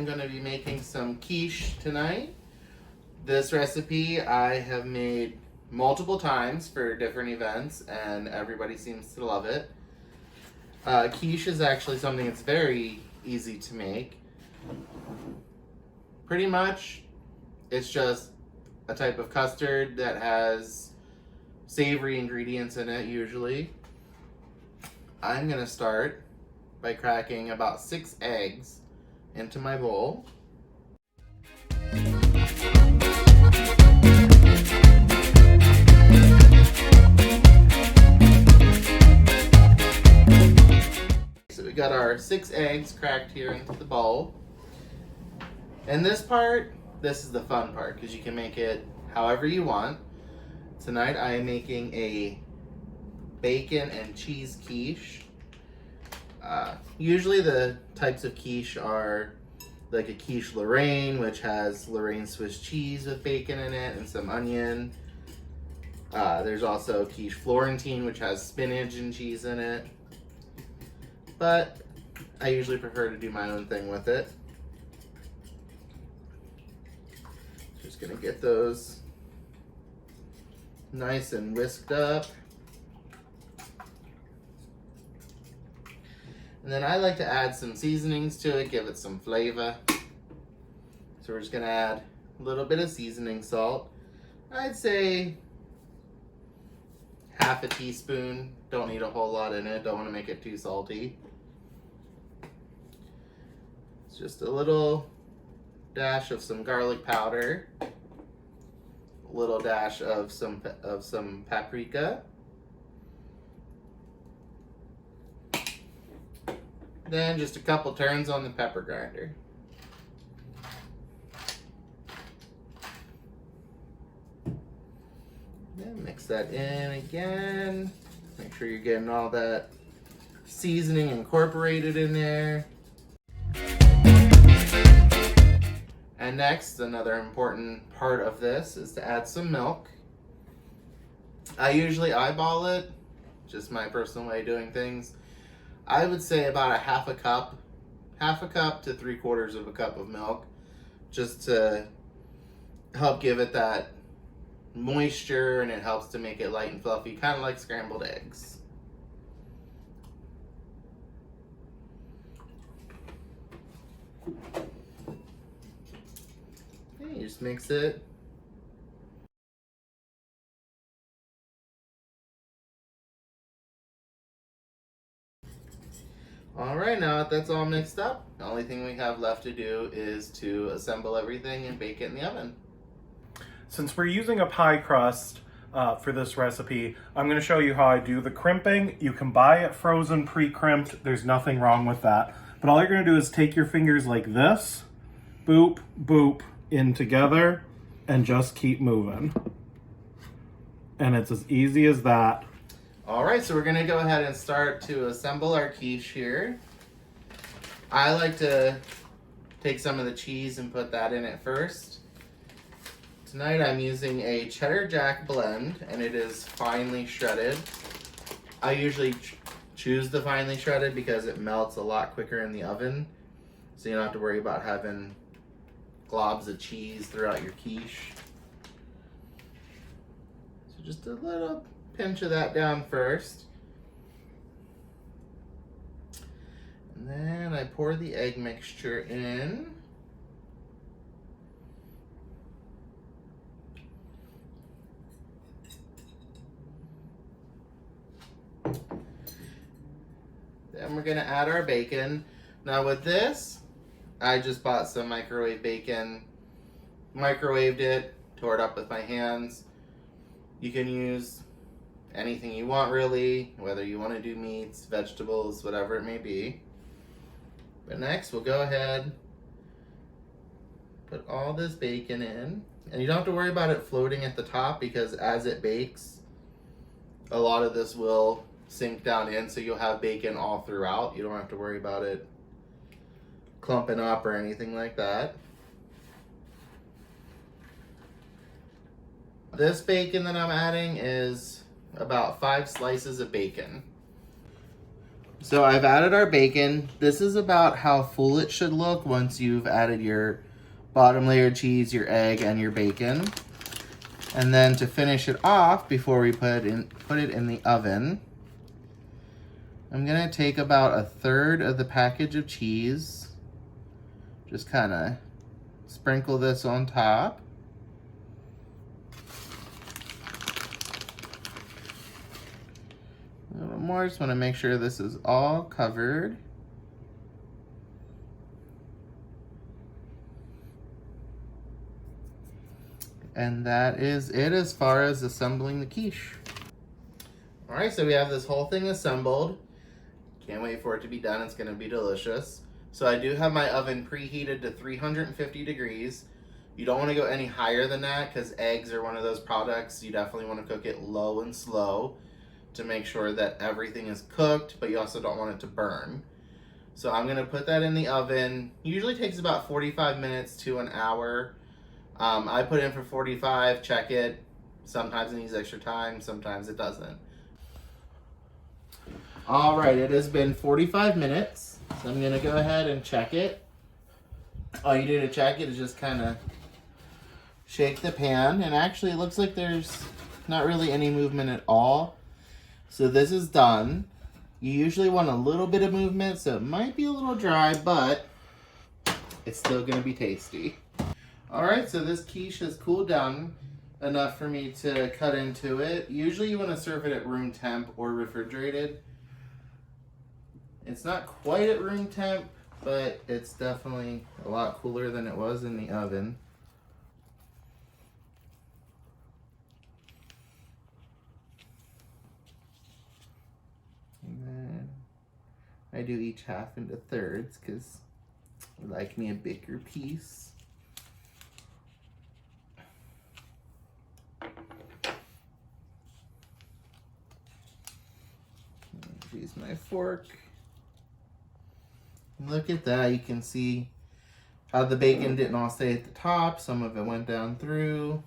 am going to be making some quiche tonight. This recipe I have made multiple times for different events and everybody seems to love it. Quiche is actually something that's very easy to make. Pretty much it's just a type of custard that has savory ingredients in it usually. I'm going to start by cracking about 6 eggs into my bowl. So we got our 6 eggs cracked here into the bowl. And this is the fun part because you can make it however you want. Tonight I am making a bacon and cheese quiche. Usually the types of quiche are like a quiche Lorraine, which has Lorraine Swiss cheese with bacon in it and some onion. There's also quiche Florentine, which has spinach and cheese in it. But I usually prefer to do my own thing with it. Just gonna get those nice and whisked up. And then I like to add some seasonings to it, give it some flavor. So we're just gonna add a little bit of seasoning salt. I'd say half a teaspoon. Don't need a whole lot in it, don't wanna make it too salty. It's just a little dash of some garlic powder. A little dash of some paprika. Then just a couple turns on the pepper grinder. Then mix that in again. Make sure you're getting all that seasoning incorporated in there. And next, another important part of this is to add some milk. I usually eyeball it, just my personal way of doing things. I would say about a half a cup to 3/4 of a cup of milk, just to help give it that moisture, and it helps to make it light and fluffy, kind of like scrambled eggs. Okay, you just mix it. Alright, now that that's all mixed up, the only thing we have left to do is to assemble everything and bake it in the oven. Since we're using a pie crust for this recipe, I'm going to show you how I do the crimping. You can buy it frozen pre-crimped. There's nothing wrong with that. But all you're going to do is take your fingers like this, boop, boop, in together, and just keep moving. And it's as easy as that. Alright, so we're going to go ahead and start to assemble our quiche here. I like to take some of the cheese and put that in it first. Tonight I'm using a cheddar jack blend, and it is finely shredded. I usually choose the finely shredded because it melts a lot quicker in the oven, so you don't have to worry about having globs of cheese throughout your quiche. So just a little pinch of that down first. And then I pour the egg mixture in. Then we're gonna add our bacon. Now with this, I just bought some microwave bacon, microwaved it, tore it up with my hands. You can use anything you want really, whether you want to do meats, vegetables, whatever it may be. But next we'll go ahead, put all this bacon in, and you don't have to worry about it floating at the top because as it bakes, a lot of this will sink down in, so you'll have bacon all throughout. You don't have to worry about it clumping up or anything like that. This bacon that I'm adding is about 5 slices of bacon. So I've added our bacon. This is about how full it should look once you've added your bottom layer cheese, your egg, and your bacon. And then to finish it off, before we put it in the oven, I'm gonna take about 1/3 of the package of cheese. Just kind of sprinkle this on top. A little more, just want to make sure this is all covered. And that is it as far as assembling the quiche. All right, so we have this whole thing assembled. Can't wait for it to be done. It's gonna be delicious. So I do have my oven preheated to 350 degrees. You don't wanna go any higher than that because eggs are one of those products. You definitely wanna cook it low and slow to make sure that everything is cooked, but you also don't want it to burn. So I'm gonna put that in the oven. Usually takes about 45 minutes to an hour. I put in for 45, check it. Sometimes it needs extra time, sometimes it doesn't. All right, it has been 45 minutes. So I'm gonna go ahead and check it. All you do to check it is just kind of shake the pan, and actually it looks like there's not really any movement at all. So this is done. You usually want a little bit of movement, so it might be a little dry, but it's still gonna be tasty. All right, so this quiche has cooled down enough for me to cut into it. Usually you wanna serve it at room temp or refrigerated. It's not quite at room temp, but it's definitely a lot cooler than it was in the oven. And then I do each half into thirds because I like me a bigger piece. Use my fork. Look at that, you can see how the bacon didn't all stay at the top. Some of it went down through.